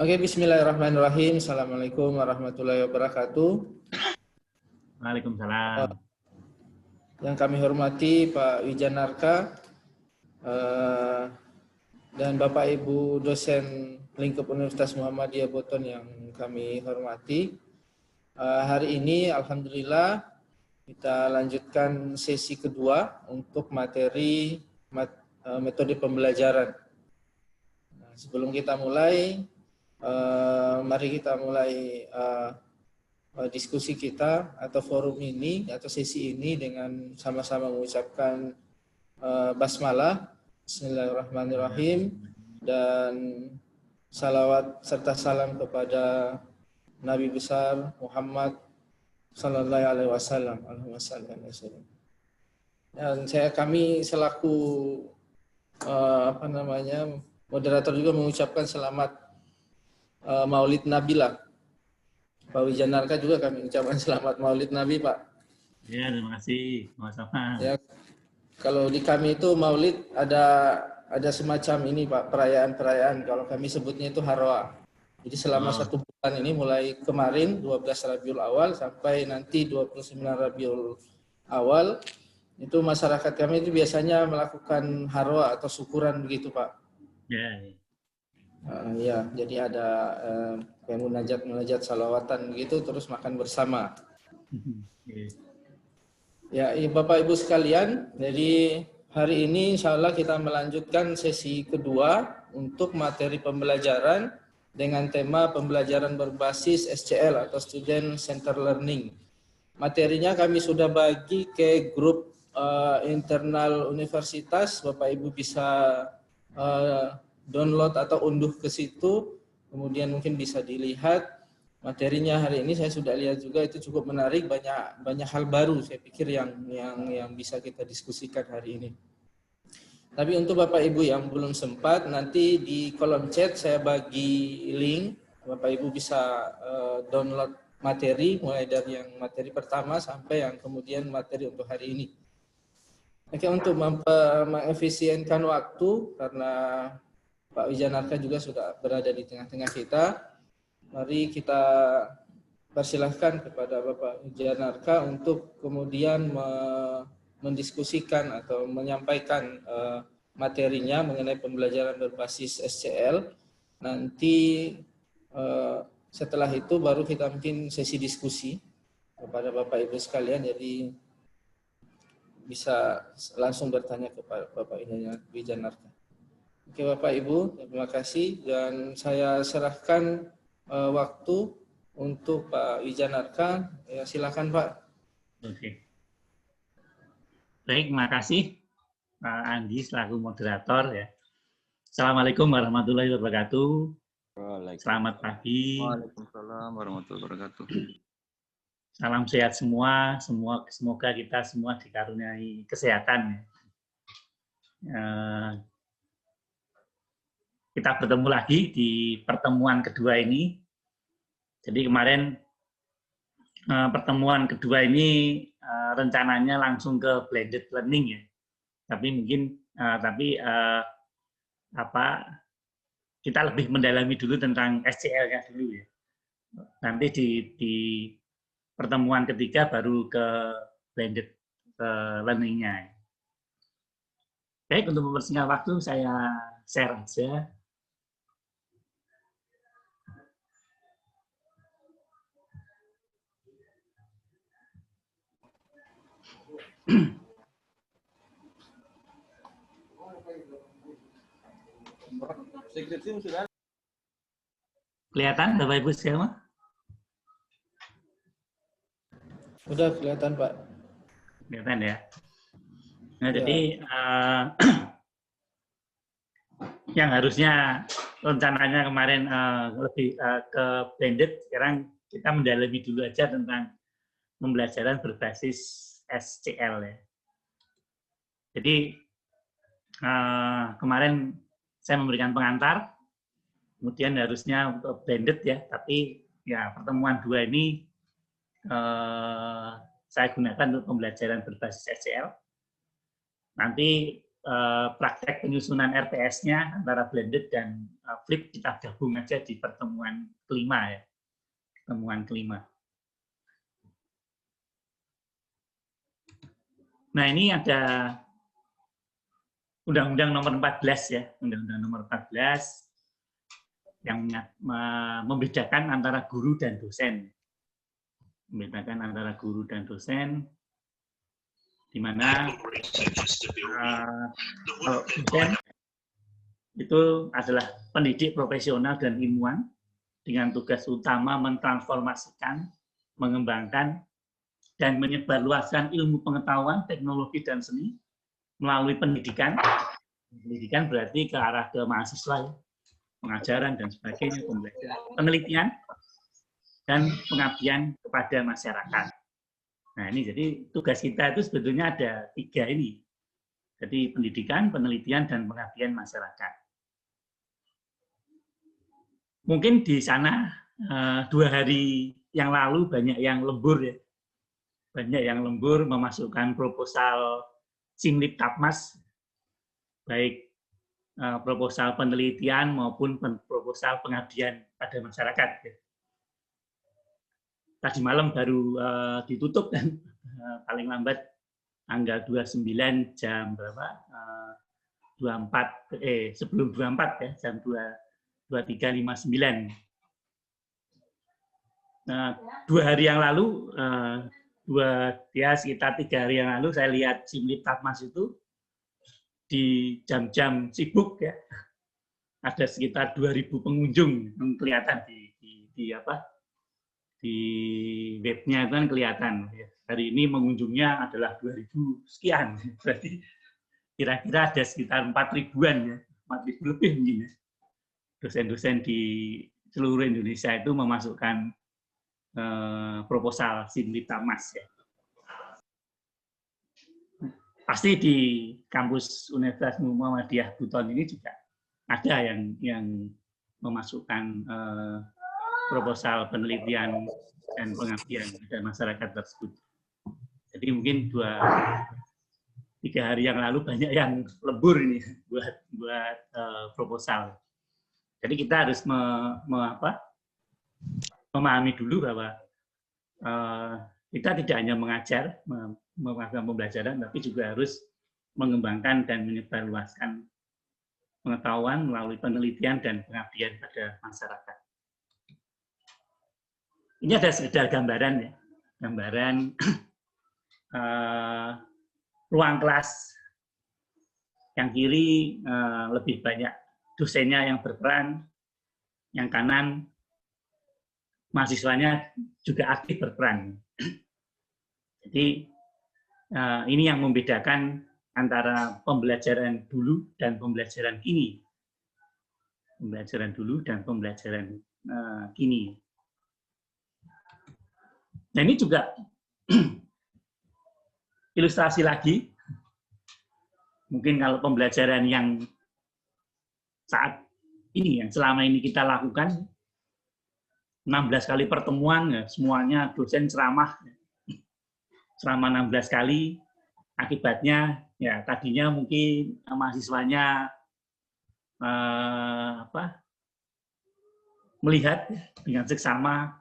Oke, bismillahirrahmanirrahim. Assalamualaikum warahmatullahi wabarakatuh. Waalaikumsalam. Yang kami hormati Pak Wijanarka dan Bapak Ibu dosen lingkup Universitas Muhammadiyah Boton yang kami hormati. Hari ini alhamdulillah kita lanjutkan sesi kedua untuk materi metode pembelajaran. Nah, sebelum kita mulai, mari kita mulai diskusi kita atau forum ini atau sesi ini dengan sama-sama mengucapkan basmalah, bismillahirrahmanirrahim, dan salawat serta salam kepada Nabi besar Muhammad sallallahu alaihi wasallam. Dan kami selaku moderator juga mengucapkan selamat Maulid Nabi lah. Pak Wijanarka juga kami ucapkan selamat Maulid Nabi, Pak. Ya, terima kasih. Sama-sama. Ya, kalau di kami itu Maulid ada semacam ini, Pak, perayaan-perayaan. Kalau kami sebutnya itu Harwa. Jadi selama 1 bulan ini mulai kemarin 12 Rabiul Awal sampai nanti 29 Rabiul Awal itu masyarakat kami itu biasanya melakukan Harwa atau syukuran begitu, Pak. Ya. Ya, jadi ada kayak munajat salawatan begitu, terus makan bersama. Ya, Bapak Ibu sekalian, jadi hari ini insya Allah kita melanjutkan sesi kedua untuk materi pembelajaran dengan tema pembelajaran berbasis SCL atau Student Center Learning. Materinya kami sudah bagi ke grup internal universitas, Bapak Ibu bisa download atau unduh ke situ, kemudian mungkin bisa dilihat materinya. Hari ini saya sudah lihat juga itu cukup menarik, banyak hal baru saya pikir yang bisa kita diskusikan hari ini. Tapi untuk Bapak Ibu yang belum sempat, nanti di kolom chat saya bagi link, Bapak Ibu bisa download materi mulai dari yang materi pertama sampai yang kemudian materi untuk hari ini. Oke, untuk mengefisienkan waktu karena Pak Wijanarka juga sudah berada di tengah-tengah kita. Mari kita persilahkan kepada Bapak Wijanarka untuk kemudian mendiskusikan atau menyampaikan materinya mengenai pembelajaran berbasis SCL. Nanti setelah itu baru kita mungkin sesi diskusi kepada Bapak Ibu sekalian. Jadi bisa langsung bertanya kepada Bapak Wijanarka. Oke Bapak Ibu, terima kasih dan saya serahkan waktu untuk Pak Wijanarka. Ya, silakan Pak. Oke. Baik, terima kasih Pak Andi selaku moderator ya. Assalamualaikum warahmatullahi wabarakatuh. Selamat pagi. Waalaikumsalam warahmatullahi wabarakatuh. Salam sehat semua. Semoga kita semua dikaruniai kesehatan. Kita bertemu lagi di pertemuan kedua ini. Jadi kemarin pertemuan kedua ini rencananya langsung ke blended learning ya. Tapi mungkin kita lebih mendalami dulu tentang SCL-nya dulu ya. Nanti di pertemuan ketiga baru ke blended learning-nya. Baik, untuk mempersingkat waktu saya share aja. Kelihatan Bapak Ibu semua? Sudah kelihatan Pak. Kelihatan ya. Nah, ya. Jadi yang harusnya rencananya kemarin lebih ke blended, sekarang kita mendalami dulu aja tentang pembelajaran berbasis SCL ya. Jadi kemarin saya memberikan pengantar, kemudian harusnya untuk blended ya, tapi ya pertemuan dua ini saya gunakan untuk pembelajaran berbasis SCL. Nanti praktek penyusunan RTS-nya antara blended dan flip kita gabung aja di pertemuan kelima ya. Pertemuan kelima. Nah, ini ada Undang-Undang nomor 14 ya, Undang-Undang nomor 14 yang membedakan antara guru dan dosen. Membedakan antara guru dan dosen, di mana dosen itu adalah pendidik profesional dan ilmuwan dengan tugas utama mentransformasikan, mengembangkan, dan menyebarluaskan ilmu pengetahuan, teknologi, dan seni melalui pendidikan. Pendidikan berarti ke arah ke mahasiswa, ya. Pengajaran, dan sebagainya, pembelajaran, penelitian, dan pengabdian kepada masyarakat. Nah, ini jadi tugas kita itu sebetulnya ada 3 ini. Jadi pendidikan, penelitian, dan pengabdian masyarakat. Mungkin di sana 2 hari yang lalu banyak yang lembur ya. Banyak yang lembur memasukkan proposal Simlip Tapmas, baik proposal penelitian maupun proposal pengabdian pada masyarakat. Tadi malam baru ditutup dan paling lambat tanggal 29 jam berapa? 24 sebelum 24 ya, jam 23.59. Nah, 2 hari yang lalu sekitar 3 hari yang lalu saya lihat Simlip Tapmas itu di jam-jam sibuk ya, ada sekitar 2.000 pengunjung yang kelihatan di webnya itu kan kelihatan. Hari ini pengunjungnya adalah 2.000 sekian, berarti kira-kira ada sekitar 4.000-an ya, 4.000 lebih mungkin ya. Dosen-dosen di seluruh Indonesia itu memasukkan proposal Simlip Tapmas ya. Pasti di kampus Universitas Muhammadiyah Buton ini juga ada yang memasukkan proposal penelitian dan pengabdian pada masyarakat tersebut. Jadi mungkin 2-3 hari yang lalu banyak yang lembur ini buat proposal. Jadi kita harus memahami dulu bahwa kita tidak hanya mengajar, melakukan pembelajaran, tapi juga harus mengembangkan dan menyebarluaskan pengetahuan melalui penelitian dan pengabdian pada masyarakat. Ini ada sekedar gambaran ya, gambaran ruang kelas. Yang kiri lebih banyak dosennya yang berperan, yang kanan mahasiswanya juga aktif berperan. Jadi ini yang membedakan antara pembelajaran dulu dan pembelajaran kini. Pembelajaran dulu dan pembelajaran kini. Nah, ini juga ilustrasi lagi. Mungkin kalau pembelajaran yang saat ini, yang selama ini kita lakukan, 16 kali pertemuan, ya, semuanya dosen ceramah selama 16 kali. Akibatnya, ya tadinya mungkin mahasiswanya melihat dengan seksama,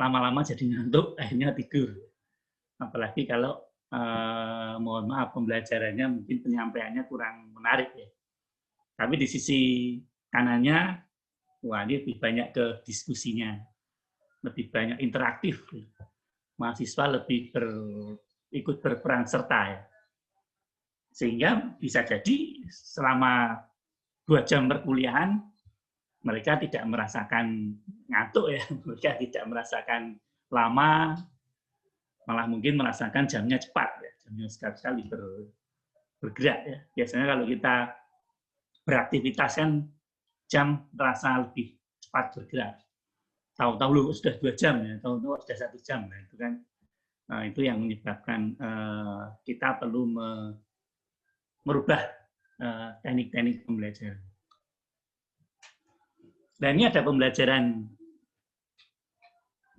lama-lama jadi ngantuk, akhirnya tidur. Apalagi kalau mohon maaf pembelajarannya mungkin penyampaiannya kurang menarik ya. Tapi di sisi kanannya, wah ini lebih banyak ke diskusinya, lebih banyak interaktif. Mahasiswa lebih ikut berperan serta ya. Sehingga bisa jadi selama 2 jam perkuliahan mereka tidak merasakan ngantuk ya, mereka tidak merasakan lama, malah mungkin merasakan jamnya cepat ya, jamnya sekali bergerak ya. Biasanya kalau kita beraktivitas kan jam terasa lebih cepat bergerak. Tahu-tahu lu sudah 2 jam ya, tahu-tahu sudah 1 jam. Nah, itu kan itu yang menyebabkan kita perlu merubah teknik-teknik pembelajaran. Dan ini ada pembelajaran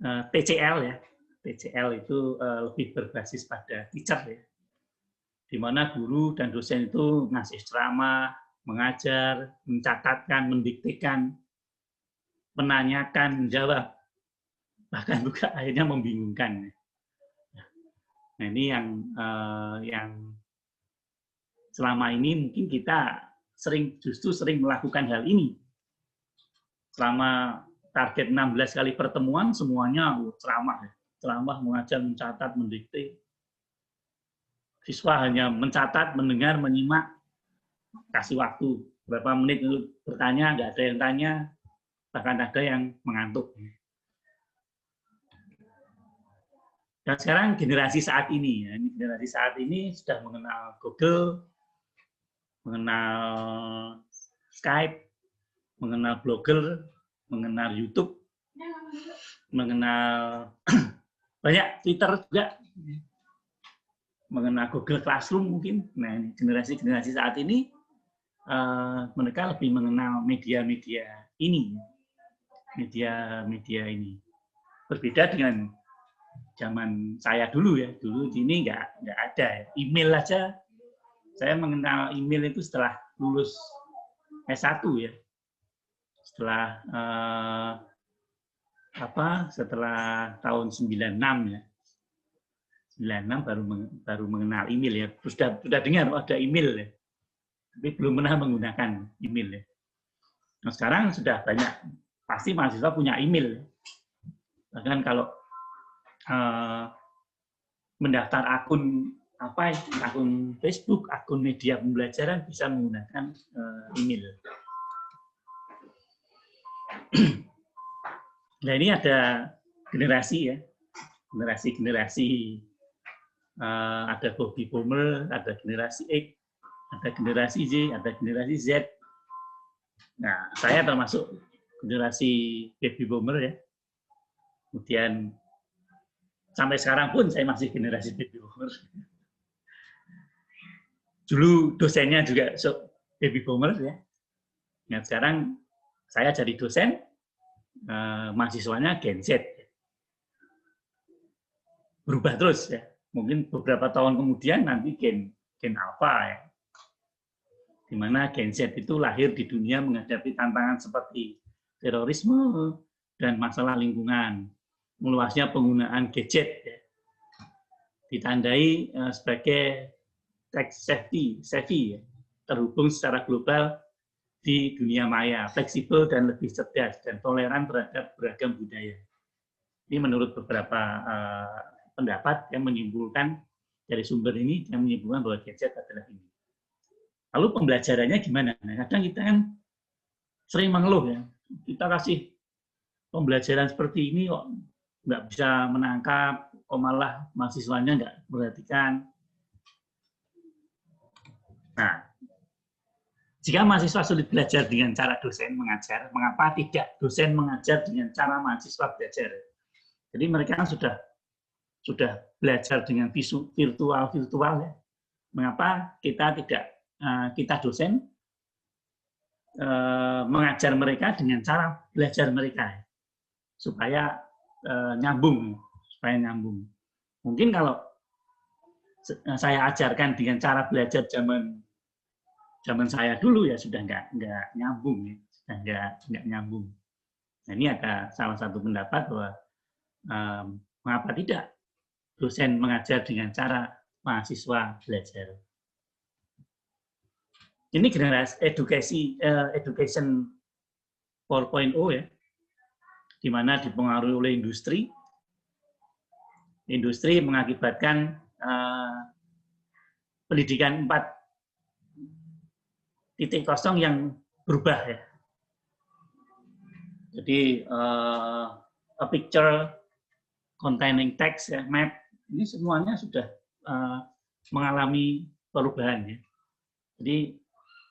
TCL ya. TCL itu lebih berbasis pada teacher ya. di mana guru dan dosen itu ngasih ceramah, mengajar, mencatatkan, mendiktekan, menanyakan, menjawab, bahkan juga akhirnya membingungkan. Nah, ini yang selama ini mungkin kita justru sering melakukan hal ini. Selama target 16 kali pertemuan, semuanya ceramah, mengajar, mencatat, mendikte. Siswa hanya mencatat, mendengar, menyimak, kasih waktu berapa menit untuk bertanya, nggak ada yang tanya, bahkan ada yang mengantuk. Dan sekarang generasi saat ini, generasi saat ini sudah mengenal Google, mengenal Skype, mengenal blogger, mengenal YouTube, mengenal banyak Twitter juga, mengenal Google Classroom mungkin. Nah, generasi saat ini mereka lebih mengenal media-media ini, media-media ini. Berbeda dengan zaman saya dulu ya. Dulu ini nggak ada ya. Email aja. Saya mengenal email itu setelah lulus S1 ya. Setelah tahun 96 ya. 96 baru mengenal email ya. Sudah dengar ada email ya. Tapi belum pernah menggunakan email ya. Nah, sekarang sudah banyak, pasti mahasiswa punya email. Bahkan kalau mendaftar akun Facebook, akun media pembelajaran bisa menggunakan email. Nah, ini ada generasi ya, generasi ada baby boomer, ada generasi X, ada generasi Y, ada generasi Z. Nah, saya termasuk generasi baby boomer ya. Kemudian sampai sekarang pun saya masih generasi baby boomer. Dulu dosennya juga baby boomer ya. Nah, sekarang saya jadi dosen, mahasiswanya Gen Z. Berubah terus ya. Mungkin beberapa tahun kemudian nanti Gen Alpha ya. Di mana Gen Z itu lahir di dunia menghadapi tantangan seperti terorisme dan masalah lingkungan, meluasnya penggunaan gadget, ya. Ditandai sebagai tech savvy ya. Terhubung secara global di dunia maya, fleksibel dan lebih cerdas, dan toleran terhadap beragam budaya. Ini menurut beberapa pendapat yang menyimpulkan dari sumber ini, yang menyimpulkan bahwa gadget adalah ini. Lalu pembelajarannya gimana? Nah, kadang kita kan sering mengeluh ya, kita kasih pembelajaran seperti ini kok nggak bisa menangkap, kok malah mahasiswanya nggak perhatikan. Nah, jika mahasiswa sulit belajar dengan cara dosen mengajar, mengapa tidak dosen mengajar dengan cara mahasiswa belajar? Jadi mereka kan sudah belajar dengan virtual ya. Mengapa kita dosen mengajar mereka dengan cara belajar mereka supaya nyambung. Mungkin kalau saya ajarkan dengan cara belajar zaman saya dulu ya sudah nggak nyambung ya, sudah nggak nyambung. Nah, ini ada salah satu pendapat bahwa mengapa tidak dosen mengajar dengan cara mahasiswa belajar. Ini generasi education 4.0 ya, di mana dipengaruhi oleh industri. Industri mengakibatkan pendidikan 4.0 yang berubah ya. Jadi a picture containing text ya, map, ini semuanya sudah mengalami perubahan ya. Jadi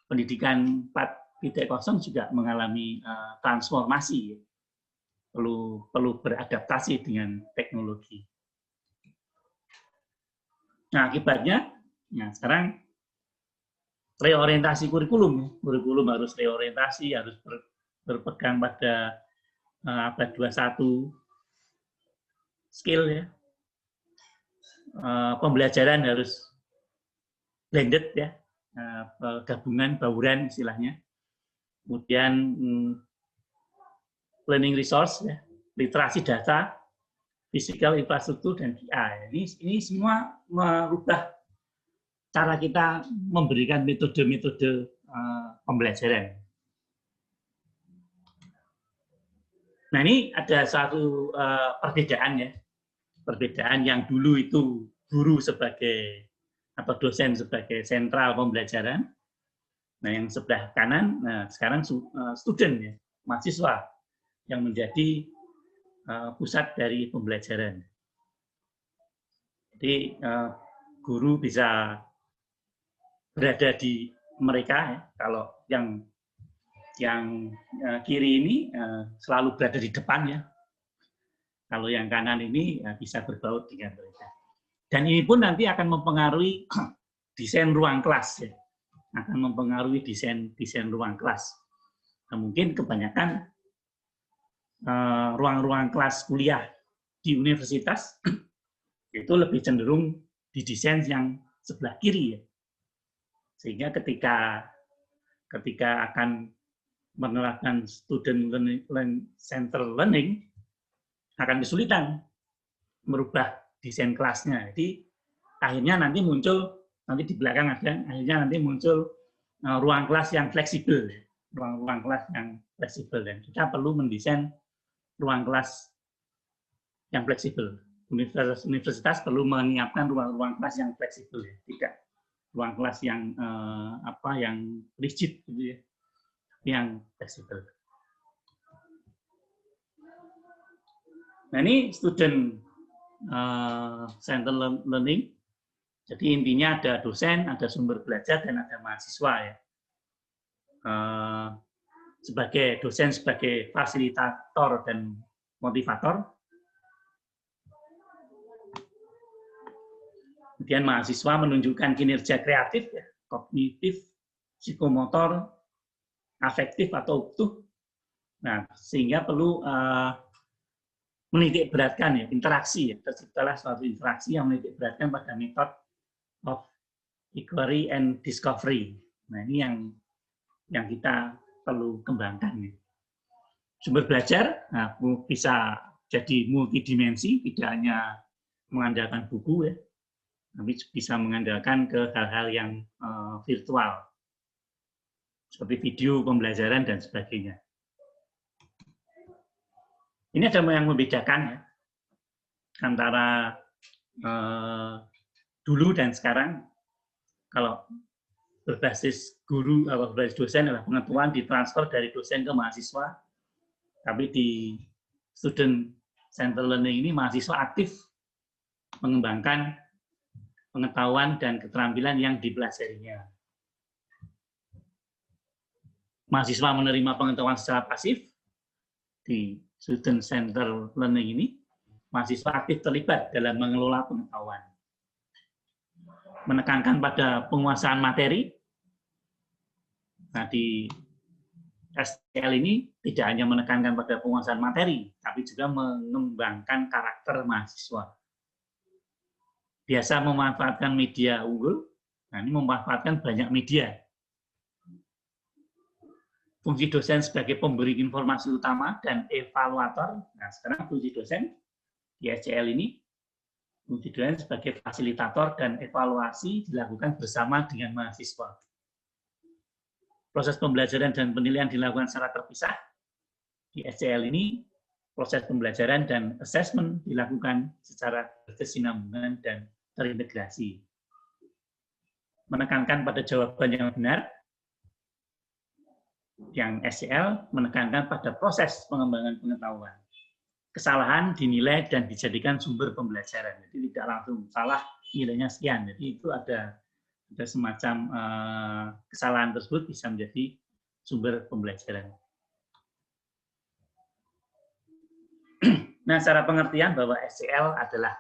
pendidikan 4.0 juga mengalami transformasi ya. Perlu beradaptasi dengan teknologi. Nah, akibatnya nah sekarang reorientasi kurikulum harus reorientasi, harus berpegang pada abad 21 skill ya. Pembelajaran harus blended ya, gabungan, bauran istilahnya. Kemudian learning resource, ya, literasi data, physical infrastruktur, dan AI. Ini semua merubah cara kita memberikan metode-metode pembelajaran. Nah, ini ada satu perbedaan ya. Perbedaan yang dulu itu guru sebagai atau dosen sebagai sentral pembelajaran. Nah, yang sebelah kanan, nah sekarang student ya, mahasiswa yang menjadi pusat dari pembelajaran. Jadi guru bisa berada di mereka ya. Kalau yang kiri ini selalu berada di depan ya. Kalau yang kanan ini bisa berbaut dengan mereka. Dan ini pun nanti akan mempengaruhi desain ruang kelas ya. Akan mempengaruhi desain ruang kelas. Nah, mungkin kebanyakan ruang-ruang kelas kuliah di universitas itu lebih cenderung didesain yang sebelah kiri ya. Sehingga ketika akan menerapkan student center learning akan kesulitan merubah desain kelasnya. Jadi akhirnya nanti muncul, nanti di belakang akhirnya nanti muncul ruang kelas yang fleksibel, ruang kelas yang fleksibel, dan kita perlu mendesain ruang kelas yang fleksibel. Universitas perlu menyiapkan ruang kelas yang fleksibel, ya. Tidak ruang kelas yang yang rigid gitu ya, yang fleksibel. Nah, ini student center learning. Jadi intinya ada dosen, ada sumber belajar, dan ada mahasiswa ya. Sebagai dosen sebagai fasilitator dan motivator. Kemudian mahasiswa menunjukkan kinerja kreatif, ya, kognitif, psikomotor, afektif atau utuh. Nah, sehingga perlu menitik beratkan ya interaksi ya, terciptalah suatu interaksi yang menitik beratkan pada metode of inquiry and discovery. Nah, ini yang kita perlu kembangkan ya. Sumber belajar bisa jadi multidimensi, tidak hanya mengandalkan buku ya, tapi bisa mengandalkan ke hal-hal yang virtual seperti video pembelajaran dan sebagainya. Ini ada yang membedakan ya, antara dulu dan sekarang. Kalau berbasis guru atau berbasis dosen adalah pengetahuan ditransfer dari dosen ke mahasiswa, tapi di student center learning ini mahasiswa aktif mengembangkan pengetahuan dan keterampilan yang dipelajarinya. Mahasiswa menerima pengetahuan secara pasif. Di student center learning ini, mahasiswa aktif terlibat dalam mengelola pengetahuan. Menekankan pada penguasaan materi. Nah, di STL ini tidak hanya menekankan pada penguasaan materi, tapi juga mengembangkan karakter mahasiswa. Biasa memanfaatkan media unggul, nah ini memanfaatkan banyak media. Fungsi dosen sebagai pemberi informasi utama dan evaluator. Nah, sekarang fungsi dosen di SCL ini, fungsi dosen sebagai fasilitator dan evaluasi dilakukan bersama dengan mahasiswa. Proses pembelajaran dan penilaian dilakukan secara terpisah. Di SCL ini, proses pembelajaran dan assessment dilakukan secara berkesinambungan dan terintegrasi. Menekankan pada jawaban yang benar. Yang SCL menekankan pada proses pengembangan pengetahuan. Kesalahan dinilai dan dijadikan sumber pembelajaran. Jadi tidak langsung salah nilainya sekian. Jadi itu ada semacam kesalahan tersebut bisa menjadi sumber pembelajaran. Nah, secara pengertian bahwa SCL adalah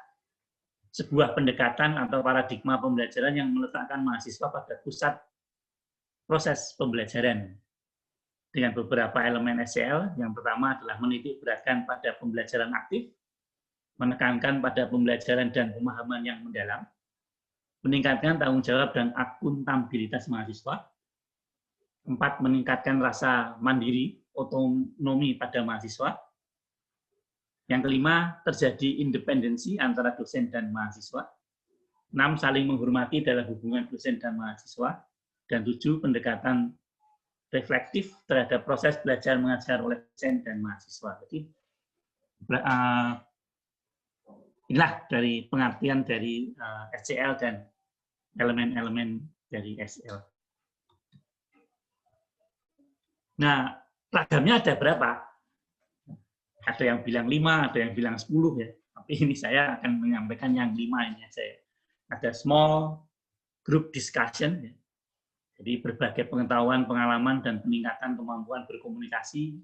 sebuah pendekatan atau paradigma pembelajaran yang meletakkan mahasiswa pada pusat proses pembelajaran. Dengan beberapa elemen SCL, yang pertama adalah menitik beratkan pada pembelajaran aktif, menekankan pada pembelajaran dan pemahaman yang mendalam, meningkatkan tanggung jawab dan akuntabilitas mahasiswa. 4, meningkatkan rasa mandiri, otonomi pada mahasiswa. Yang kelima, terjadi independensi antara dosen dan mahasiswa. 6, saling menghormati dalam hubungan dosen dan mahasiswa. Dan 7, pendekatan reflektif terhadap proses belajar mengajar oleh dosen dan mahasiswa. Jadi, inilah dari pengertian dari SCL dan elemen-elemen dari SCL. Nah, ragamnya ada berapa? Ada yang bilang 5, ada yang bilang 10 ya. Tapi ini saya akan menyampaikan yang 5 ini saya. Ada small group discussion ya. Jadi berbagai pengetahuan, pengalaman dan peningkatan kemampuan berkomunikasi.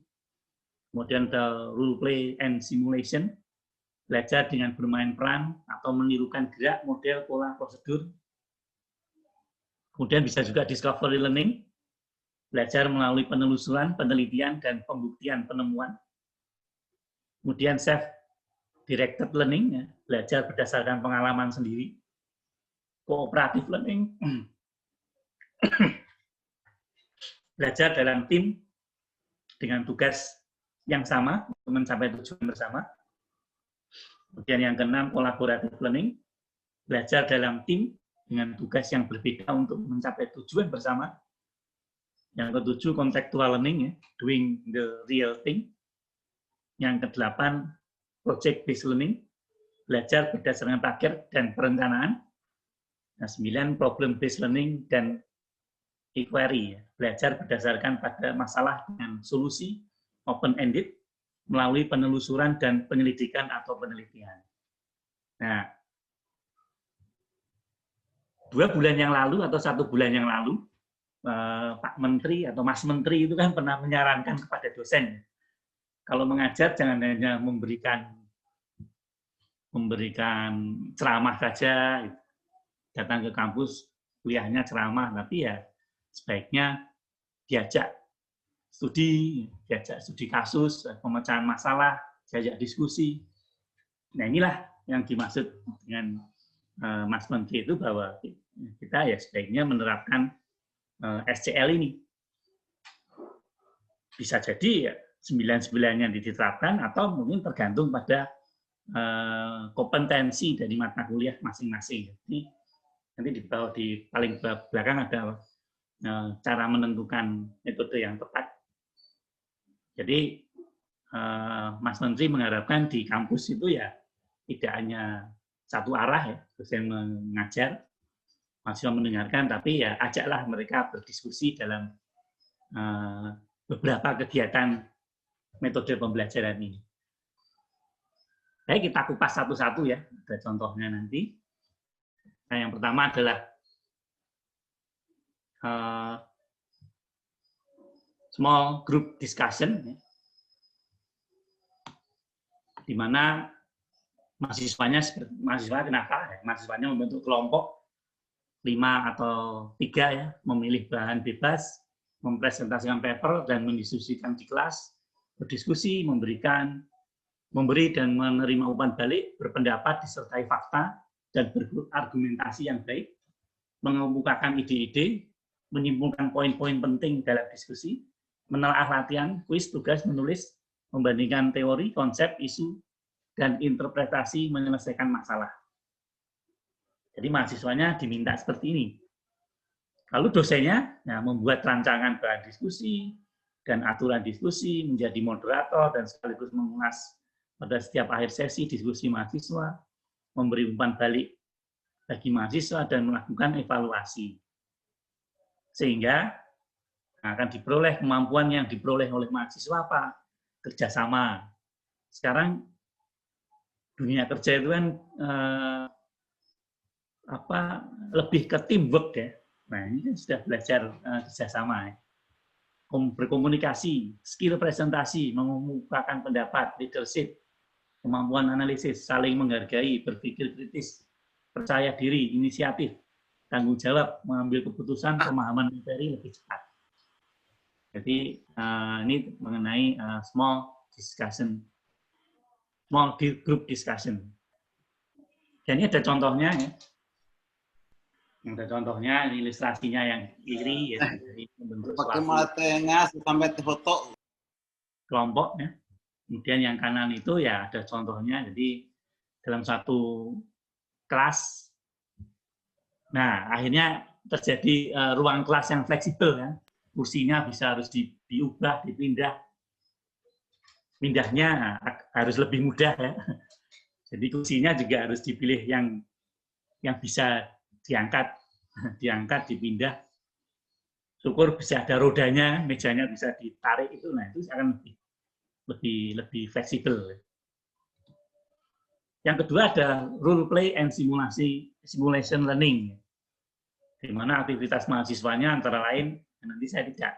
Kemudian ada role play and simulation. Belajar dengan bermain peran atau menirukan gerak, model, pola, prosedur. Kemudian bisa juga discovery learning. Belajar melalui penelusuran, penelitian, dan pembuktian penemuan. Kemudian self-directed learning, ya, belajar berdasarkan pengalaman sendiri. Cooperative learning, belajar dalam tim dengan tugas yang sama untuk mencapai tujuan bersama. Kemudian yang keenam, collaborative learning, belajar dalam tim dengan tugas yang berbeda untuk mencapai tujuan bersama. Yang ketujuh, contextual learning, ya, doing the real thing. Yang kedelapan, project-based learning, belajar berdasarkan target dan perencanaan. Nah, 9, problem-based learning dan inquiry, ya, belajar berdasarkan pada masalah dengan solusi, open-ended, melalui penelusuran dan penyelidikan atau penelitian. Nah, 2 bulan yang lalu atau 1 bulan yang lalu, Pak Menteri atau Mas Menteri itu kan pernah menyarankan kepada dosen, kalau mengajar jangan hanya memberikan ceramah saja, datang ke kampus kuliahnya ceramah, tapi ya sebaiknya diajak studi kasus, pemecahan masalah, diajak diskusi. Nah, inilah yang dimaksud dengan Mas Menteri itu, bahwa kita ya sebaiknya menerapkan SCL ini. Bisa jadi ya 9-9-nya diterapkan, atau mungkin tergantung pada kompetensi dari mata kuliah masing-masing. Jadi nanti di paling belakang ada cara menentukan metode yang tepat. Jadi Mas Menteri mengharapkan di kampus itu ya tidak hanya satu arah ya, dosen mengajar, mahasiswa mendengarkan, tapi ya ajaklah mereka berdiskusi dalam beberapa kegiatan metode pembelajaran ini. Baik, kita kupas satu-satu ya, ada contohnya nanti. Nah, yang pertama adalah small group discussion, ya, di mana mahasiswanya kenapa? Ya, mahasiswanya membentuk kelompok 5 atau 3 ya, memilih bahan bebas, mempresentasikan paper dan mendiskusikan di kelas, berdiskusi, memberi dan menerima umpan balik, berpendapat disertai fakta dan berargumentasi yang baik, mengemukakan ide-ide, menyimpulkan poin-poin penting dalam diskusi, menelaah latihan, kuis, tugas, menulis, membandingkan teori, konsep, isu, dan interpretasi menyelesaikan masalah. Jadi mahasiswanya diminta seperti ini. Lalu dosennya membuat rancangan bahan diskusi dan aturan diskusi, menjadi moderator dan sekaligus mengulas pada setiap akhir sesi diskusi mahasiswa, memberi umpan balik bagi mahasiswa dan melakukan evaluasi. Sehingga akan diperoleh kemampuan yang diperoleh oleh mahasiswa apa? Kerjasama. Sekarang dunia kerja itu kan lebih ke teamwork ya. Nah, ini sudah belajar kerjasama ya. Berkomunikasi, skill presentasi, mengemukakan pendapat, leadership, kemampuan analisis, saling menghargai, berpikir kritis, percaya diri, inisiatif, tanggung jawab, mengambil keputusan, pemahaman materi lebih cepat. Jadi ini mengenai small group discussion. Dan ini ada contohnya ya. Yang ada contohnya, ilustrasinya yang kiri, ya, dari membentuk Pakai suatu tengah sampai foto. kelompok, ya. Kemudian yang kanan itu ya ada contohnya, jadi dalam satu kelas. Nah, akhirnya terjadi ruang kelas yang fleksibel, ya. Kursinya bisa harus diubah, dipindah. Pindahnya harus lebih mudah, ya. Jadi kursinya juga harus dipilih yang bisa diangkat, dipindah. Syukur bisa ada rodanya, mejanya bisa ditarik itu, nah itu akan lebih fleksibel. Yang kedua ada role play and simulation learning, di mana aktivitas mahasiswanya antara lain, nanti saya tidak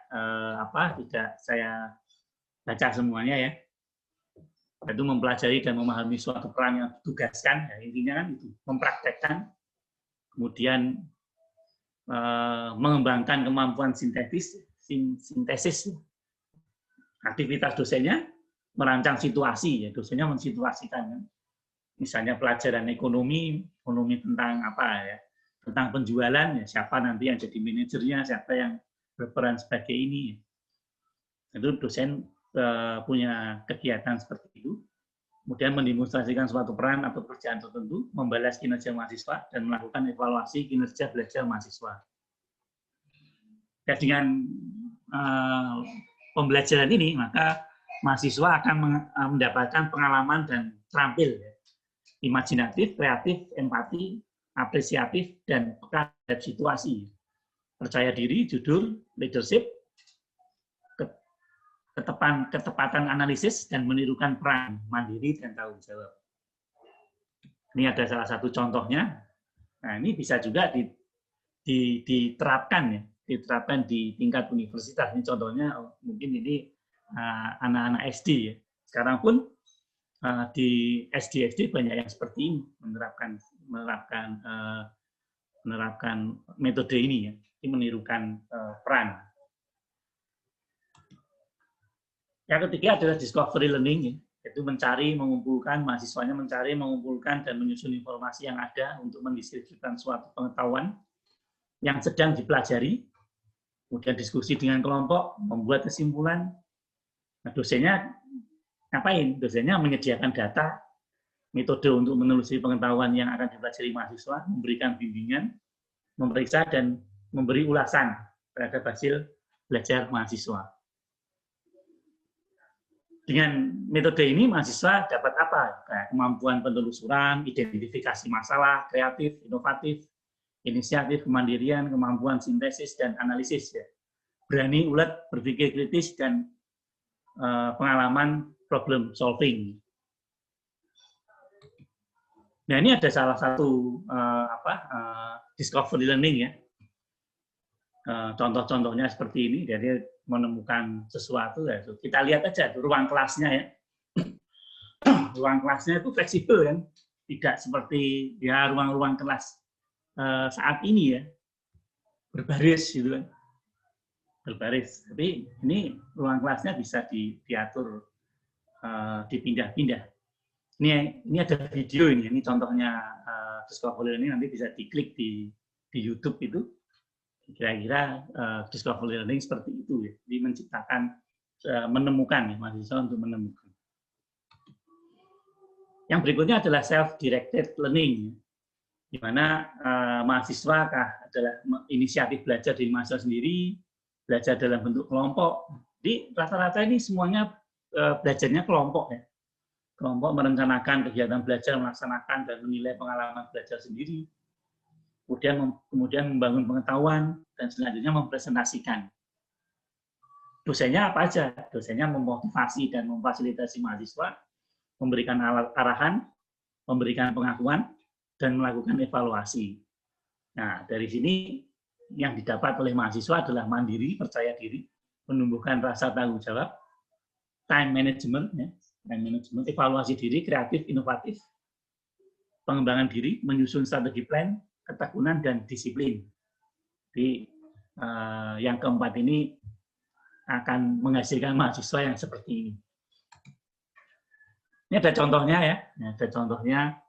saya baca semuanya, ya, yaitu mempelajari dan memahami suatu peran yang ditugaskan, ya, intinya kan itu mempraktekkan, kemudian mengembangkan kemampuan sintesis. Aktivitas dosennya merancang situasi, ya, dosennya mensituasikan, ya. Misalnya pelajaran ekonomi tentang apa, ya, tentang penjualan, ya, siapa nanti yang jadi manajernya, siapa yang berperan sebagai ini, ya. Itu dosen punya kegiatan seperti itu, kemudian mendemonstrasikan suatu peran atau pekerjaan tertentu, membalas kinerja mahasiswa, dan melakukan evaluasi kinerja belajar mahasiswa. Ya, dengan pembelajaran ini, maka mahasiswa akan mendapatkan pengalaman dan terampil, ya, imajinatif, kreatif, empati, apresiatif, dan peka terhadap situasi. Percaya diri, jujur, leadership, ketepatan analisis, dan menirukan peran, mandiri, dan tanggung jawab. Ini ada salah satu contohnya. Nah, ini bisa juga diterapkan, ya, diterapkan di tingkat universitas. Ini contohnya mungkin ini anak-anak SD, ya. Sekarang pun di SD banyak yang seperti ini, menerapkan metode ini, ya, ini menirukan peran. Yang ketiga adalah discovery learning, ya, yaitu mahasiswanya mencari, mengumpulkan, dan menyusun informasi yang ada untuk mendeskripsikan suatu pengetahuan yang sedang dipelajari, kemudian diskusi dengan kelompok, membuat kesimpulan. Nah, dosennya ngapain? Dosennya menyediakan data, metode untuk menelusuri pengetahuan yang akan dipelajari mahasiswa, memberikan bimbingan, memeriksa, dan memberi ulasan terhadap hasil belajar mahasiswa. Dengan metode ini, mahasiswa dapat apa? Kayak kemampuan penelusuran, identifikasi masalah, kreatif, inovatif, inisiatif, kemandirian, kemampuan sintesis, dan analisis. Ya. Berani ulet, berpikir kritis, dan pengalaman problem solving. Nah, ini ada salah satu discovery learning, ya. Contoh-contohnya seperti ini, jadi menemukan sesuatu, ya. Kita lihat aja ruang kelasnya, ya. Ruang kelasnya itu fleksibel, kan, tidak seperti ya ruang-ruang kelas saat ini, ya, berbaris gitu, kan, berbaris. Tapi ini ruang kelasnya bisa diatur, dipindah-pindah. Ini ada video ini contohnya discovery learning, nanti bisa diklik di YouTube itu. Kira-kira discovery learning seperti itu, ya. Jadi menciptakan, menemukan, ya, mahasiswa untuk menemukan. Yang berikutnya adalah self-directed learning, ya, di mana mahasiswa adalah inisiatif belajar dari mahasiswa sendiri, belajar dalam bentuk kelompok. Jadi rata-rata ini semuanya belajarnya kelompok, ya. Kelompok merencanakan kegiatan belajar, melaksanakan dan menilai pengalaman belajar sendiri. Kemudian membangun pengetahuan, dan selanjutnya mempresentasikan. Dosennya apa aja? Dosennya memotivasi dan memfasilitasi mahasiswa, memberikan arahan, memberikan pengakuan, dan melakukan evaluasi. Nah, dari sini yang didapat oleh mahasiswa adalah mandiri, percaya diri, menumbuhkan rasa tanggung jawab, time management, ya, evaluasi diri, kreatif, inovatif, pengembangan diri, menyusun strategi plan, ketekunan, dan disiplin. Jadi yang keempat ini akan menghasilkan mahasiswa yang seperti ini. Ini ada contohnya, ya. Ada contohnya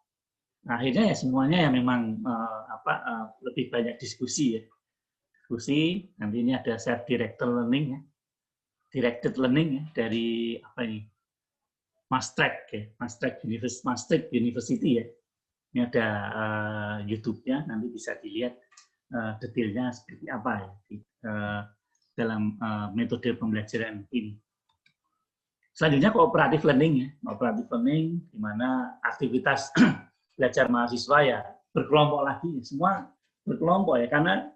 Nah, akhirnya ya semuanya ya memang lebih banyak diskusi ya. Diskusi, nanti ini ada self-directed learning ya. Directed learning ya, dari apa ini? Maastricht University ya. Ini ada YouTube-nya, nanti bisa dilihat detailnya seperti apa ya dalam metode pembelajaran ini. Selanjutnya cooperative learning ya, cooperative learning di mana aktivitas belajar mahasiswa ya berkelompok lagi, semua berkelompok ya, karena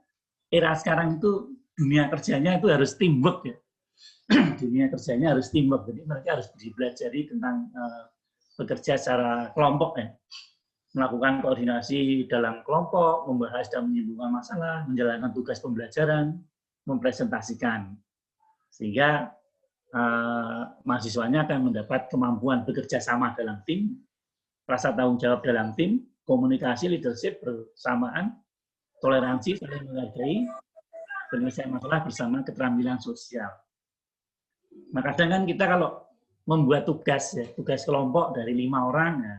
era sekarang itu dunia kerjanya itu harus teamwork ya. Dunia kerjanya harus teamwork, jadi mereka harus dipelajari tentang bekerja secara kelompok ya, melakukan koordinasi dalam kelompok, membahas dan menyembuhkan masalah, menjalankan tugas pembelajaran, mempresentasikan, sehingga mahasiswanya akan mendapat kemampuan bekerja sama dalam tim, rasa tanggung jawab dalam tim, komunikasi, leadership, bersamaan, toleransi, saling menghargai, penyelesaian masalah bersama, keterampilan sosial. Nah, kadang kan kita kalau membuat tugas ya, tugas kelompok dari 5 orang ya,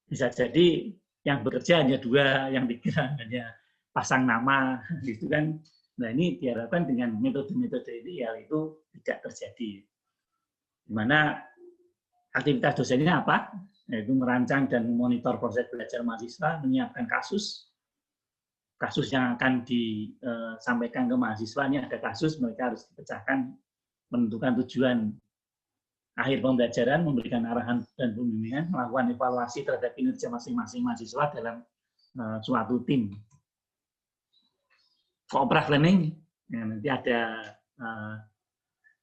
bisa jadi yang bekerja hanya 2, yang 3 hanya pasang nama gitu kan. Nah, ini diharapkan dengan metode-metode ini ya itu tidak terjadi. Di mana aktivitas dosennya apa? Yaitu merancang dan memonitor proses belajar mahasiswa, menyiapkan kasus yang akan disampaikan ke mahasiswa. Ini ada kasus, mereka harus dipecahkan, menentukan tujuan akhir pembelajaran, memberikan arahan dan pembimbingan, melakukan evaluasi terhadap kinerja masing-masing mahasiswa dalam suatu tim. Cooperative learning, ya, nanti ada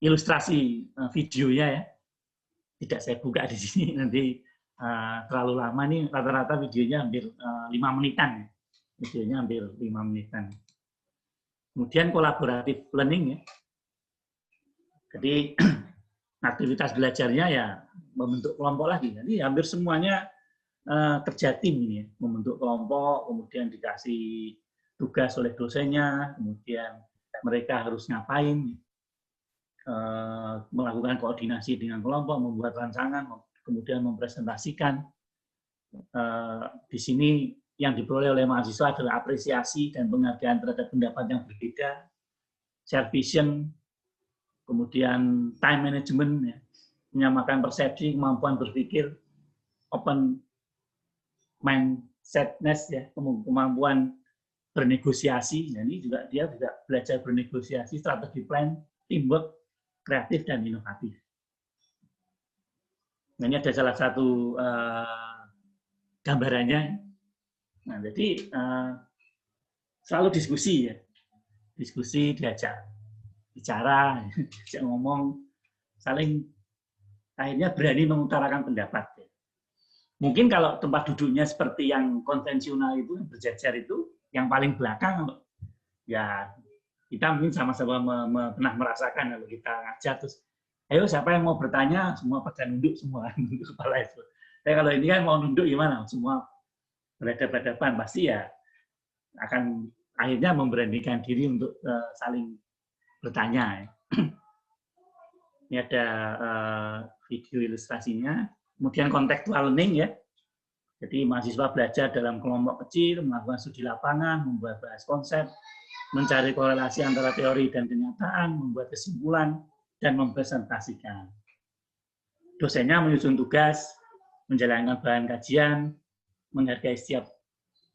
ilustrasi videonya ya. Tidak saya buka di sini, nanti terlalu lama nih, rata-rata videonya hampir 5 menitan. Videonya hampir 5 menitan. Kemudian collaborative learning ya. Jadi aktivitas belajarnya ya membentuk kelompok lagi. Jadi hampir semuanya kerja tim ini ya, membentuk kelompok, kemudian dikasih tugas oleh dosennya, kemudian mereka harus ngapain, melakukan koordinasi dengan kelompok, membuat rancangan, kemudian mempresentasikan. Di sini yang diperoleh oleh mahasiswa adalah apresiasi dan penghargaan terhadap pendapat yang berbeda, share vision, kemudian time management, ya, menyamakan persepsi, kemampuan berpikir, open mindsetness, ya, kemampuan bernegosiasi. Nah, ini juga dia juga belajar bernegosiasi, strategi plan, teamwork, kreatif dan inovatif. Nah, ini ada salah satu gambarannya. Nah, jadi selalu diskusi ya, diskusi, diajak bicara, diajak ngomong, saling akhirnya berani mengutarakan pendapat. Ya. Mungkin kalau tempat duduknya seperti yang konvensional itu, yang berjajar itu, yang paling belakang, ya kita mungkin sama-sama pernah merasakan kalau kita ngajak terus, ayo siapa yang mau bertanya, semua pada nunduk semua, nunduk kepala itu. Tapi kalau ini kan mau nunduk gimana, semua berhadapan-hadapan, pasti ya akan akhirnya memberanikan diri untuk saling bertanya. Ya. Ini ada video ilustrasinya. Kemudian contextual learning ya. Jadi mahasiswa belajar dalam kelompok kecil, melakukan studi lapangan, membuat bahas konsep, mencari korelasi antara teori dan kenyataan, membuat kesimpulan, dan mempresentasikan. Dosennya menyusun tugas, menjalankan bahan kajian, menghargai setiap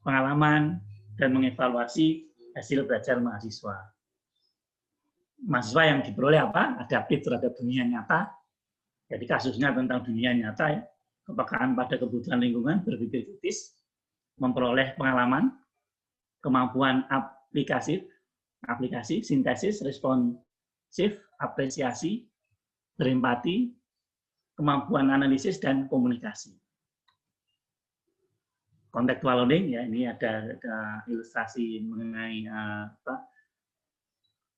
pengalaman, dan mengevaluasi hasil belajar mahasiswa. Mahasiswa yang diperoleh apa? Adaptif terhadap dunia nyata. Jadi kasusnya tentang dunia nyata ya. Kepekaan pada kebutuhan lingkungan, berpikir kritis, memperoleh pengalaman, kemampuan aplikasi, sintesis, responsif, apresiasi, berempati, kemampuan analisis, dan komunikasi. Contextual learning, ya ini ada ilustrasi mengenai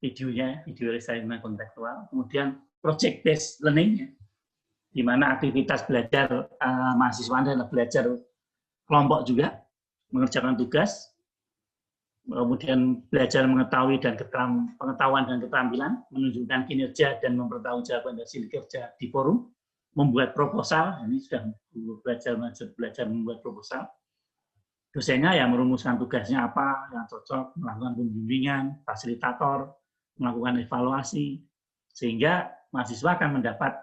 videonya, video ilustrasi mengenai contextual. Kemudian project based learning, ya, di mana aktivitas belajar mahasiswa adalah belajar kelompok juga, mengerjakan tugas, kemudian belajar mengetahui dan pengetahuan dan keterampilan, menunjukkan kinerja dan mempertanggungjawabkan hasil kerja di forum, membuat proposal, ini sudah belajar membuat proposal, dosennya yang merumuskan tugasnya apa yang cocok, melakukan pembimbingan, fasilitator, melakukan evaluasi, sehingga mahasiswa akan mendapat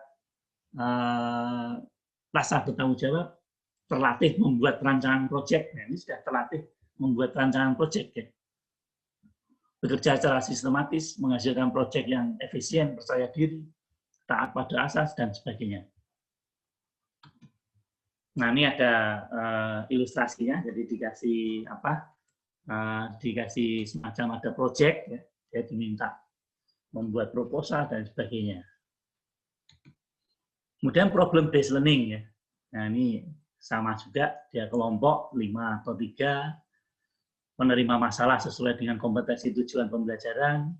rasa bertanggung jawab, terlatih membuat rancangan proyek. Nah, ini sudah terlatih membuat rancangan proyek, ya. Bekerja secara sistematis, menghasilkan proyek yang efisien, percaya diri, taat pada asas, dan sebagainya. Nah, ini ada ilustrasinya, jadi dikasih apa? Dikasih semacam ada proyek, ya. Dia diminta membuat proposal dan sebagainya. Kemudian problem based learning, ya. Nah, ini sama juga, dia kelompok 5 atau 3, menerima masalah sesuai dengan kompetensi tujuan pembelajaran,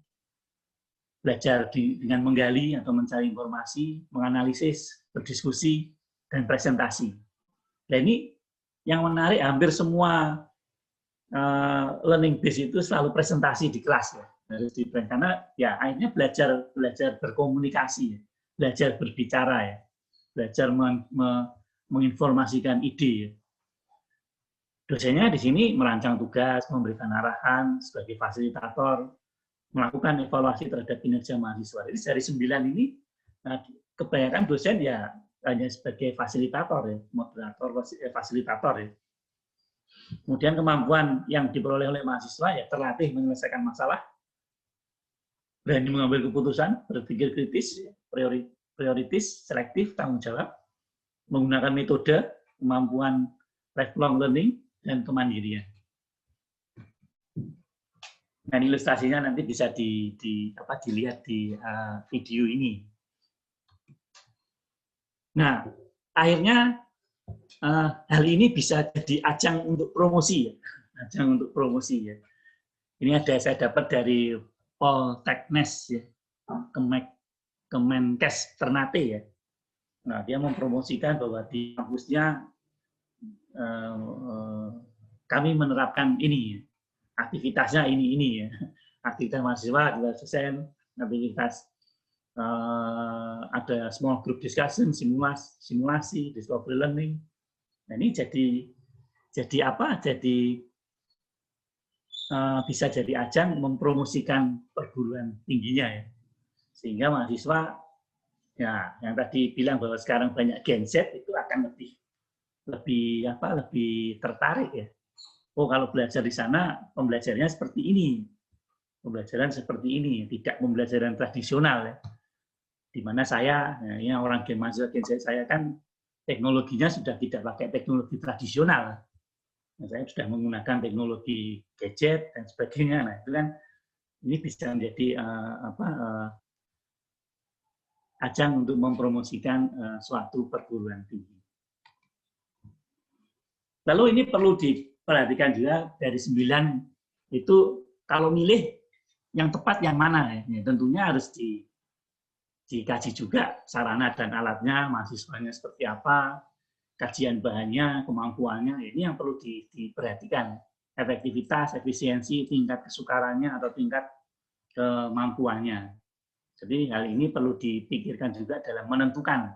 belajar dengan menggali atau mencari informasi, menganalisis, berdiskusi, dan presentasi. Nah, ini yang menarik, hampir semua learning base itu selalu presentasi di kelas, ya. Harus karena ya akhirnya belajar berkomunikasi, ya. Belajar berbicara, ya. Belajar menginformasikan ide, ya. Dosennya di sini merancang tugas, memberikan arahan sebagai fasilitator, melakukan evaluasi terhadap kinerja mahasiswa. Jadi dari 9 ini, kebanyakan dosen ya hanya sebagai fasilitator, ya, moderator, fasilitator, ya. Kemudian kemampuan yang diperoleh oleh mahasiswa ya terlatih menyelesaikan masalah, berani mengambil keputusan, berpikir kritis, prioritis, selektif, tanggung jawab, menggunakan metode, kemampuan lifelong learning, dan kemandirian. Nah, ilustrasinya nanti bisa dilihat di video ini. Nah, akhirnya hal ini bisa jadi ajang untuk promosi, ya. Ajang untuk promosi, ya. Ini saya dapat dari Polteknes, ya, Kemenkes Ternate, ya. Nah, dia mempromosikan bahwa di kampusnya kami menerapkan ini, ya. Aktivitasnya ini, ya. Aktivitas mahasiswa, aktivitas dosen, aktivitas ada small group discussion, simulasi, discovery learning. Nah, ini jadi apa? Jadi bisa jadi ajang mempromosikan perguruan tingginya, ya. Sehingga mahasiswa ya yang tadi bilang bahwa sekarang banyak Gen Z itu akan lebih tertarik, ya. Oh, kalau belajar di sana pembelajarannya seperti ini. Pembelajaran seperti ini, tidak pembelajaran tradisional, ya. Di mana saya, ya, orang mahasiswa Gen Z saya kan teknologinya sudah tidak pakai teknologi tradisional. Nah, saya sudah menggunakan teknologi gadget dan sebagainya. Nah, itu kan ini bisa menjadi ajang untuk mempromosikan suatu perguruan tinggi. Lalu ini perlu diperhatikan juga dari 9 itu kalau milih yang tepat yang mana, ya. Tentunya harus dikaji juga sarana dan alatnya, mahasiswanya seperti apa, kajian bahannya, kemampuannya, ini yang perlu diperhatikan. Efektivitas, efisiensi, tingkat kesukarannya atau tingkat kemampuannya. Jadi hal ini perlu dipikirkan juga dalam menentukan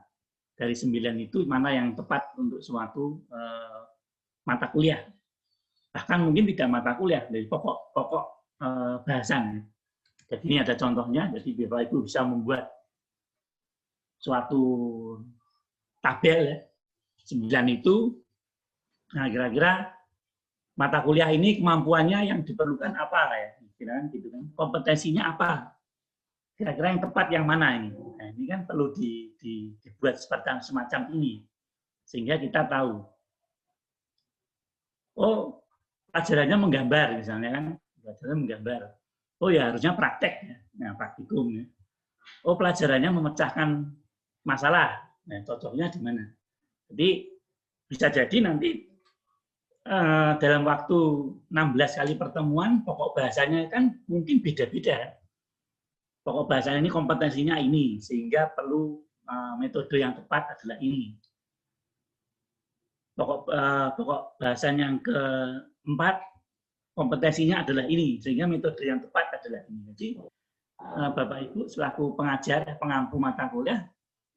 dari 9 itu mana yang tepat untuk suatu mata kuliah. Bahkan mungkin tidak mata kuliah, dari pokok bahasan. Jadi ini ada contohnya, jadi Bapak Ibu bisa membuat suatu tabel, ya, 9 itu, nah kira-kira mata kuliah ini kemampuannya yang diperlukan apa, ya, kira-kira gitu kan, kompetensinya apa, kira-kira yang tepat yang mana ini. Nah, ini kan perlu dibuat semacam ini, sehingga kita tahu, oh pelajarannya menggambar misalnya kan, pelajarannya menggambar, oh ya harusnya praktek, ya, nah, praktikum, ya. Oh pelajarannya memecahkan masalah, nah cocoknya di mana. Jadi bisa jadi nanti dalam waktu 16 kali pertemuan pokok bahasanya kan mungkin beda-beda. Pokok bahasanya ini kompetensinya ini, sehingga perlu metode yang tepat adalah ini. Pokok bahasan yang keempat kompetensinya adalah ini, sehingga metode yang tepat adalah ini. Jadi Bapak Ibu selaku pengajar, pengampu mata kuliah,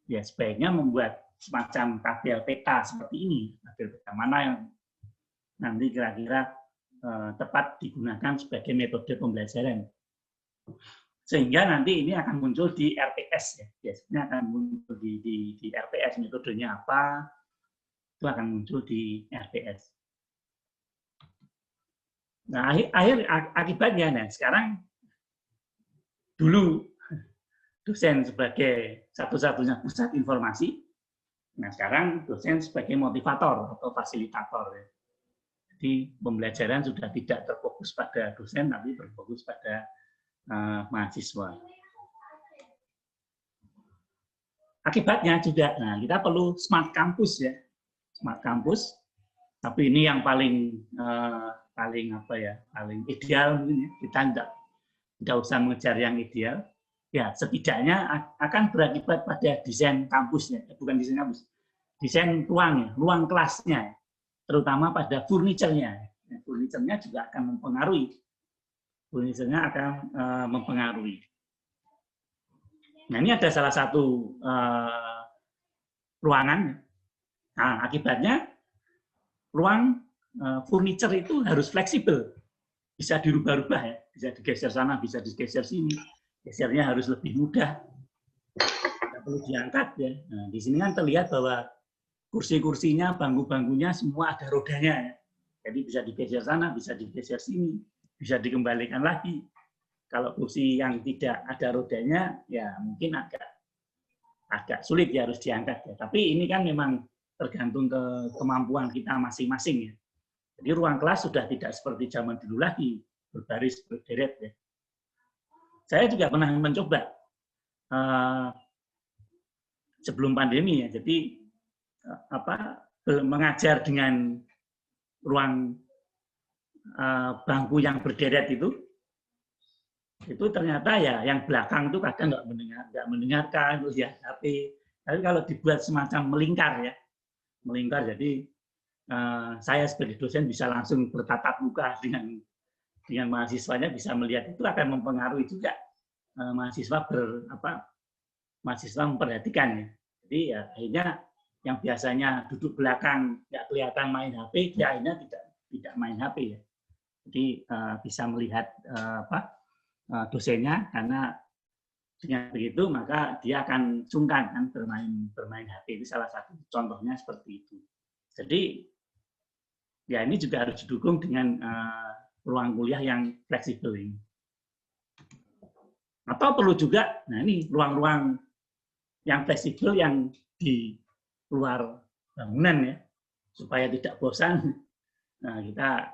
ya sebaiknya membuat semacam tabel peta seperti ini. Tabel peta mana yang nanti kira-kira tepat digunakan sebagai metode pembelajaran. Sehingga nanti ini akan muncul di RPS ya, biasanya akan muncul di RPS, metodenya apa, itu akan muncul di RPS. Nah, akibatnya, nah sekarang dulu dosen sebagai satu-satunya pusat informasi, nah sekarang dosen sebagai motivator atau fasilitator. Ya. Jadi pembelajaran sudah tidak terfokus pada dosen, tapi berfokus pada mahasiswa. Akibatnya juga, nah kita perlu smart campus ya, smart campus. Tapi ini yang paling apa ya, paling ideal mungkin ya. Kita tidak usah mengejar yang ideal. Ya setidaknya akan berakibat pada desain kampusnya, bukan desain kampus, desain ruangnya, ruang kelasnya, terutama pada furniturnya. Furniturnya juga akan mempengaruhi. Furniturnya akan mempengaruhi. Nah ini ada salah satu ruangan. Nah akibatnya ruang furniture itu harus fleksibel, bisa dirubah-rubah ya, bisa digeser sana, bisa digeser sini, gesernya harus lebih mudah, tidak perlu diangkat ya. Nah, di sini kan terlihat bahwa kursi-kursinya, bangku-bangkunya semua ada rodanya ya. Jadi bisa digeser sana, bisa digeser sini, bisa dikembalikan lagi. Kalau kursi yang tidak ada rodanya, ya mungkin agak sulit ya harus diangkat ya. Tapi ini kan memang tergantung ke kemampuan kita masing-masing ya. Jadi ruang kelas sudah tidak seperti zaman dulu lagi, berbaris, berderet ya. Saya juga pernah mencoba sebelum pandemi ya. Jadi mengajar dengan ruang bangku yang berderet itu ternyata ya yang belakang itu kadang nggak mendengarkan, terus ya HP. Tapi kalau dibuat semacam melingkar, jadi saya sebagai dosen bisa langsung bertatap muka dengan mahasiswanya, bisa melihat, itu akan mempengaruhi juga mahasiswa mahasiswa memperhatikan ya. Jadi ya akhirnya yang biasanya duduk belakang nggak kelihatan main HP, ya akhirnya tidak main HP ya. Jadi bisa melihat dosennya, karena dengan begitu maka dia akan sungkan kan bermain HP. Itu salah satu contohnya seperti itu. Jadi ya ini juga harus didukung dengan ruang kuliah yang fleksibel ini. Atau perlu juga, nah ini ruang-ruang yang fleksibel yang di luar bangunan ya, supaya tidak bosan. Nah, kita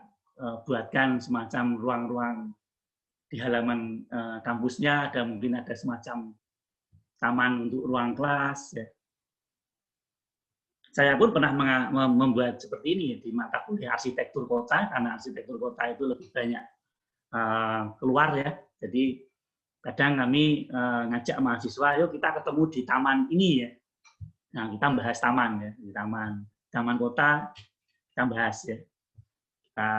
buatkan semacam ruang-ruang di halaman kampusnya, mungkin ada semacam taman untuk ruang kelas. Ya. Saya pun pernah membuat seperti ini di mata kuliah arsitektur kota, karena arsitektur kota itu lebih banyak keluar ya. Jadi kadang kami ngajak mahasiswa, yuk kita ketemu di taman ini ya. Nah kita bahas taman ya, di taman kota kita bahas ya. Kita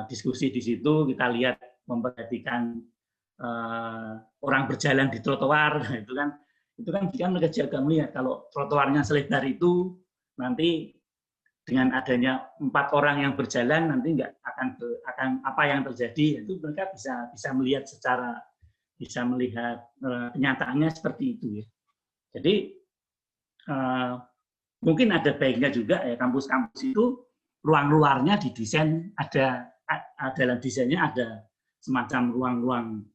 diskusi di situ, kita lihat, memperhatikan orang berjalan di trotoar. Nah, itu kan mereka juga melihat kalau trotoarnya selebar itu, nanti dengan adanya 4 orang yang berjalan, nanti nggak akan apa yang terjadi, itu mereka bisa melihat kenyataannya seperti itu ya. Jadi mungkin ada baiknya juga ya, kampus-kampus itu ruang luarnya didesain, dalam desainnya ada semacam ruang-ruang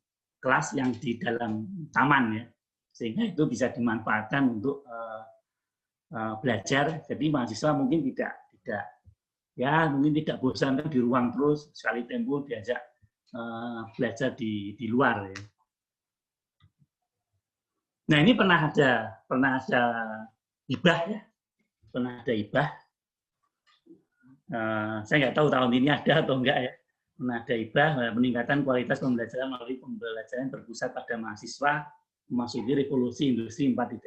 kelas yang di dalam taman ya, sehingga itu bisa dimanfaatkan untuk belajar. Jadi mahasiswa mungkin mungkin tidak bosan di ruang terus, sekali tempo diajak belajar di luar ya. Nah ini pernah ada hibah ya, pernah ada hibah. Saya nggak tahu tahun ini ada atau enggak ya. Pernah ada hibah peningkatan kualitas pembelajaran melalui pembelajaran berpusat pada mahasiswa memasuki revolusi industri 4.0.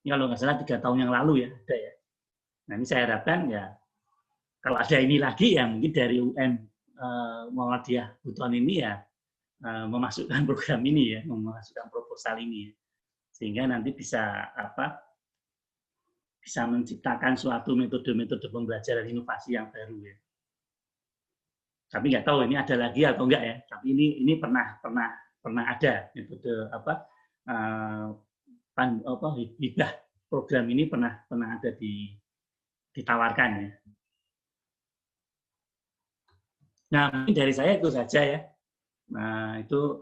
Ini kalau nggak salah 3 tahun yang lalu ya ada ya. Nah ini saya harapkan ya kalau ada ini lagi ya mungkin dari UN Muhammadiyah Buton ini ya memasukkan program ini ya, memasukkan proposal ini ya. Sehingga nanti bisa menciptakan suatu metode-metode pembelajaran inovasi yang baru ya. Tapi nggak tahu ini ada lagi atau enggak ya. Tapi ini pernah ada metode hibah program ini pernah ada ditawarkan ya. Nah, mungkin dari saya itu saja ya. Nah, itu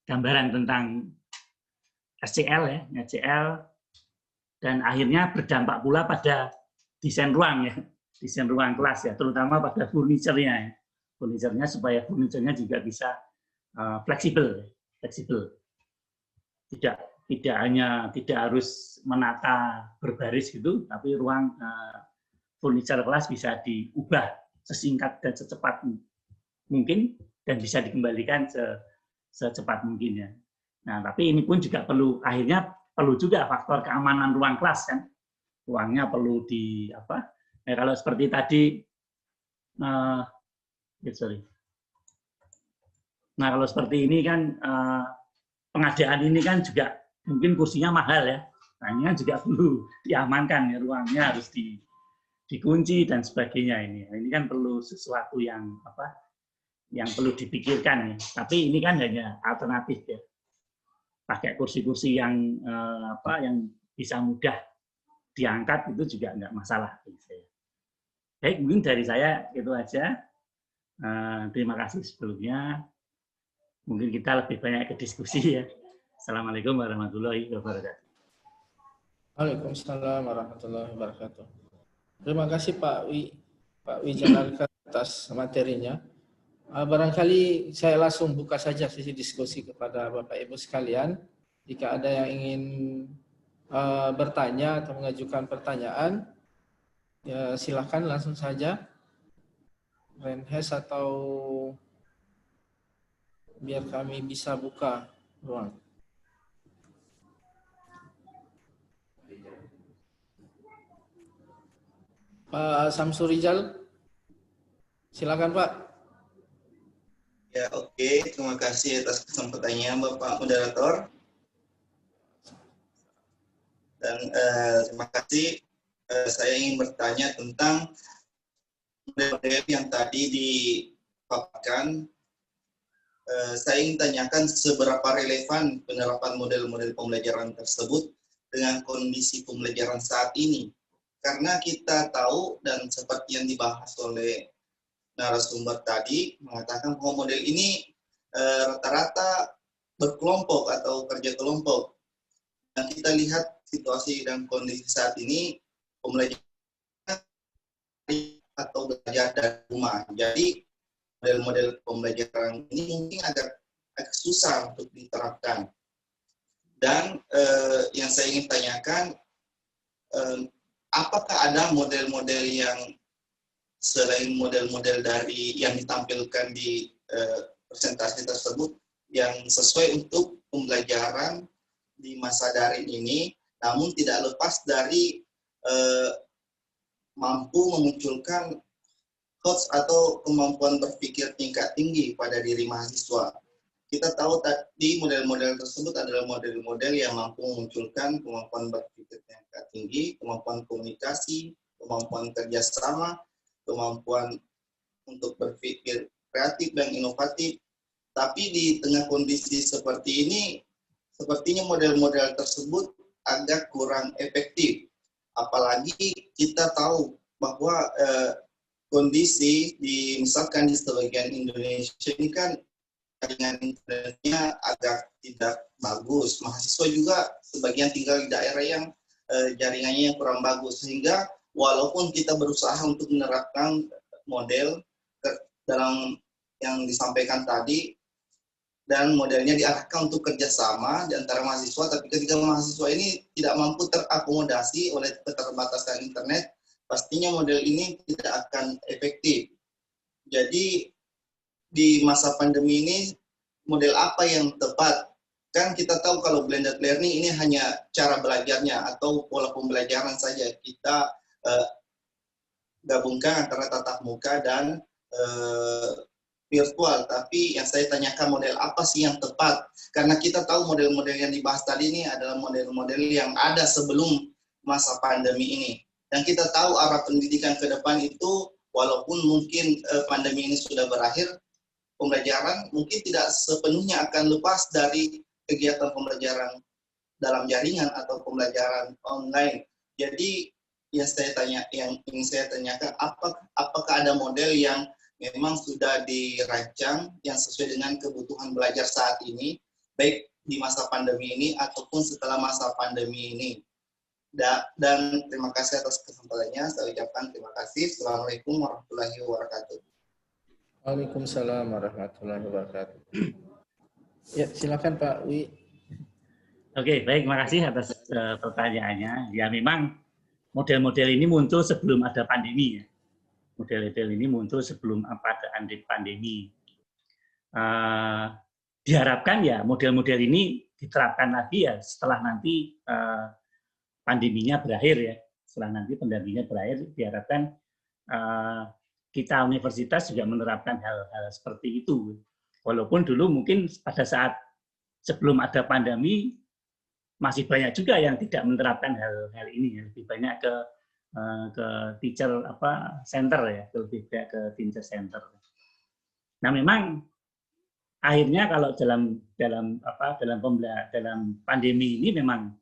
gambaran tentang SCL ya, SCL, dan akhirnya berdampak pula pada desain ruang ya, desain ruang kelas ya, terutama pada furniturnya ya. Furniturnya supaya furniturnya juga bisa fleksibel. Tidak harus menata berbaris gitu, tapi ruang furniture kelas bisa diubah sesingkat dan secepat mungkin dan bisa dikembalikan secepat mungkin ya. Nah, tapi ini pun juga akhirnya perlu juga faktor keamanan ruang kelas kan. Ruangnya perlu kalau seperti tadi nah kalau seperti ini kan pengadaan ini kan juga mungkin kursinya mahal ya. Nah, ini kan juga perlu diamankan ya, ruangnya harus dikunci dan sebagainya ini. Ini kan perlu sesuatu yang yang perlu dipikirkan ya. Tapi ini kan hanya alternatif ya. Pakai kursi-kursi yang yang bisa mudah diangkat itu juga enggak masalah. Baik, mungkin dari saya itu aja. Terima kasih sebelumnya. Mungkin kita lebih banyak ke diskusi ya. Assalamualaikum warahmatullahi wabarakatuh. Waalaikumsalam warahmatullahi wabarakatuh. Terima kasih Pak Wijanarka atas materinya. Barangkali saya langsung buka saja sesi diskusi kepada Bapak Ibu sekalian. Jika ada yang ingin bertanya atau mengajukan pertanyaan, ya silakan langsung saja. Raise atau biar kami bisa buka ruang. Pak Samsul Rizal, silakan Pak. Ya, oke. Terima kasih atas kesempatannya Bapak Moderator. Dan terima kasih. Saya ingin bertanya tentang model yang tadi dipaparkan. Saya ingin tanyakan seberapa relevan penerapan model-model pembelajaran tersebut dengan kondisi pembelajaran saat ini. Karena kita tahu dan seperti yang dibahas oleh narasumber tadi mengatakan bahwa model ini rata-rata berkelompok atau kerja kelompok. Dan kita lihat situasi dan kondisi saat ini pembelajaran atau belajar dari rumah. Jadi model-model pembelajaran ini mungkin agak susah untuk diterapkan. Dan yang saya ingin tanyakan, apakah ada model-model yang selain model-model dari yang ditampilkan di presentasi tersebut yang sesuai untuk pembelajaran di masa daring ini, namun tidak lepas dari mampu memunculkan coach atau kemampuan berpikir tingkat tinggi pada diri mahasiswa. Kita tahu tadi model-model tersebut adalah model-model yang mampu memunculkan kemampuan berpikir tingkat tinggi, kemampuan komunikasi, kemampuan kerjasama, kemampuan untuk berpikir kreatif dan inovatif. Tapi di tengah kondisi seperti ini, sepertinya model-model tersebut agak kurang efektif. Apalagi kita tahu bahwa kondisi misalkan di sebagian Indonesia ini kan jaringan internetnya agak tidak bagus. Mahasiswa juga sebagian tinggal di daerah yang jaringannya yang kurang bagus, sehingga walaupun kita berusaha untuk menerapkan model dalam yang disampaikan tadi dan modelnya diarahkan untuk kerjasama di antara mahasiswa, tapi ketika mahasiswa ini tidak mampu terakomodasi oleh keterbatasan internet, pastinya model ini tidak akan efektif. Jadi di masa pandemi ini model apa yang tepat? Kan kita tahu kalau blended learning ini hanya cara belajarnya atau pola pembelajaran saja. Kita gabungkan antara tatap muka dan virtual. Tapi yang saya tanyakan model apa sih yang tepat? Karena kita tahu model-model yang dibahas tadi ini adalah model-model yang ada sebelum masa pandemi ini. Dan kita tahu arah pendidikan ke depan itu walaupun mungkin pandemi ini sudah berakhir, pembelajaran mungkin tidak sepenuhnya akan lepas dari kegiatan pembelajaran dalam jaringan atau pembelajaran online. Jadi yang ingin saya tanyakan, apakah ada model yang memang sudah dirancang yang sesuai dengan kebutuhan belajar saat ini, baik di masa pandemi ini ataupun setelah masa pandemi ini. Dan terima kasih atas kesempatannya. Saya ucapkan terima kasih. Assalamualaikum warahmatullahi wabarakatuh. Waalaikumsalam warahmatullahi wabarakatuh. Ya, silakan Pak Wi. Oke, baik, terima kasih atas pertanyaannya. Ya, memang model-model ini muncul sebelum ada pandemi. Ya. Model-model ini muncul sebelum ada pandemi. Diharapkan ya model-model ini diterapkan lagi ya setelah nanti pandeminya berakhir ya. Setelah nanti pandeminya berakhir, diharapkan kita universitas juga menerapkan hal-hal seperti itu. Walaupun dulu mungkin pada saat sebelum ada pandemi masih banyak juga yang tidak menerapkan hal-hal ini, lebih banyak ke teacher center ya, lebih banyak ke teacher center. Nah, memang akhirnya kalau dalam pandemi ini memang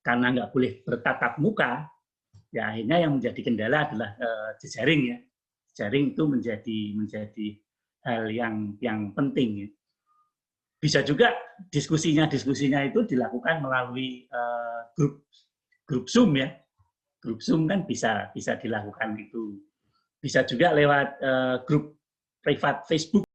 karena nggak boleh bertatap muka, ya akhirnya yang menjadi kendala adalah jejaring ya. Jejaring itu menjadi hal yang penting. Ya. Bisa juga diskusinya itu dilakukan melalui grup Zoom ya. Grup Zoom kan bisa dilakukan itu. Bisa juga lewat grup privat Facebook.